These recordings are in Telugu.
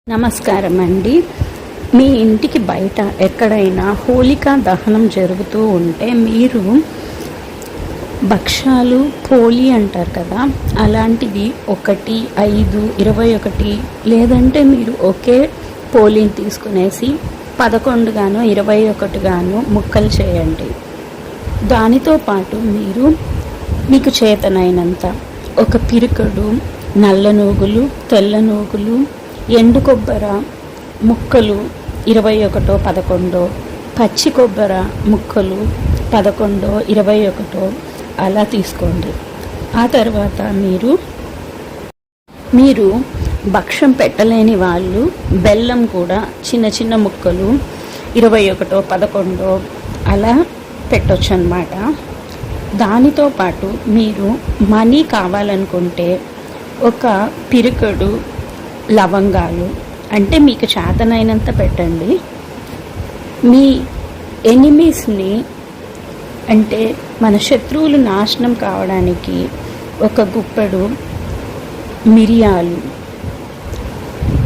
నమస్కారం అండి. మీ ఇంటికి బయట ఎక్కడైనా హోలికా దహనం జరుగుతూ ఉంటే మీరు భక్షాలు పోలి అంటారు కదా, అలాంటివి 1, 5, 21 లేదంటే మీరు ఒకే పోలిని తీసుకునేసి 11 గాను 21 గాను ముక్కలు చేయండి. దానితో పాటు మీకు చేతనైనంత ఒక పిరికడు నల్ల నూగులు, తెల్ల నూగులు, ఎండు కొబ్బరి ముక్కలు 21, 11, పచ్చి కొబ్బరి ముక్కలు 11, 21 అలా తీసుకోండి. ఆ తర్వాత మీరు భక్షం పెట్టలేని వాళ్ళు బెల్లం కూడా చిన్న చిన్న ముక్కలు 21, 11 అలా పెట్టొచ్చు అన్నమాట. దానితో పాటు మీరు మనీ కావాలనుకుంటే ఒక పిరికడు లవంగాలు, అంటే మీకు చేతనైనంత పెట్టండి. మీ ఎనిమీస్ని, అంటే మన శత్రువులు నాశనం కావడానికి ఒక గుప్పెడు మిరియాలు,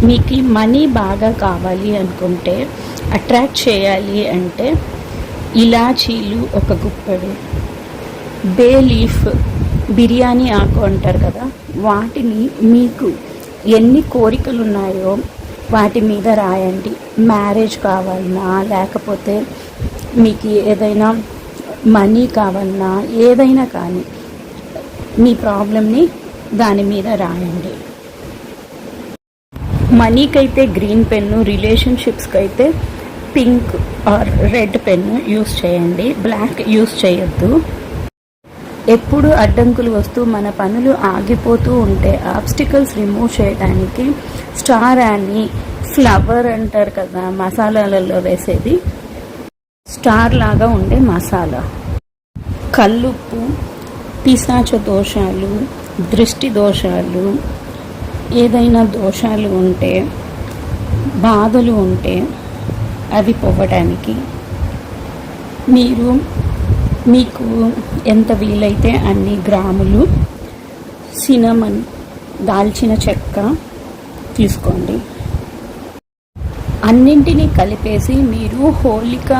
మీకు మనీ బాగా కావాలి అనుకుంటే, అట్రాక్ట్ చేయాలి అంటే ఇలాచీలు ఒక గుప్పెడు, బే లీఫ్ బిర్యానీ ఆకు అంటారు కదా, వాటిని మీకు ఎన్ని కోరికలు ఉన్నాయో వాటి మీద రాయండి. మ్యారేజ్ కావాలన్నా, లేకపోతే మీకు ఏదైనా మనీ కావాలన్నా, ఏదైనా కానీ మీ ప్రాబ్లమ్ని దాని మీద రాయండి. మనీకైతే గ్రీన్ పెన్ను, రిలేషన్షిప్స్కి అయితే pink are red pen use చేయండి, బ్లాక్ యూస్ చేయొద్దు. ఎప్పుడు అడ్డంకులు వస్తూ మన పనులు ఆగిపోతూ ఉంటే ఆబ్స్టికల్స్ రిమూవ్ చేయడానికి స్టార్ అని ఫ్లవర్ అంటారు కదా, మసాలాలలో వేసేది స్టార్ లాగా ఉండే మసాలా, కల్లుప్పు, పిశాచ దోషాలు, దృష్టి దోషాలు, ఏదైనా దోషాలు ఉంటే, బాధలు ఉంటే అవి పోవడానికి మీకు ఎంత వీలైతే అన్ని గ్రాములు సినమన్, దాల్చిన చెక్క తీసుకోండి. అన్నింటినీ కలిపేసి మీరు హోలికా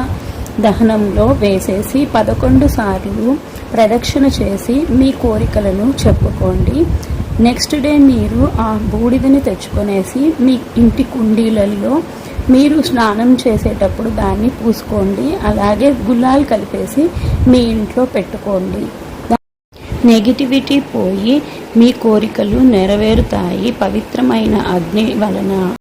దహనంలో వేసేసి 11 సార్లు ప్రదక్షిణ చేసి మీ కోరికలను చెప్పుకోండి. నెక్స్ట్ డే మీరు ఆ బూడిదని తెచ్చుకొనేసి మీ ఇంటి కుండీలలో మీరు స్నానం చేసేటప్పుడు దాన్ని పూసుకోండి. అలాగే గులాల్ కలిపేసి మీ ఇంట్లో పెట్టుకోండి. నెగిటివిటీ పోయి మీ కోరికలు నెరవేరుతాయి. పవిత్రమైన అగ్ని వలన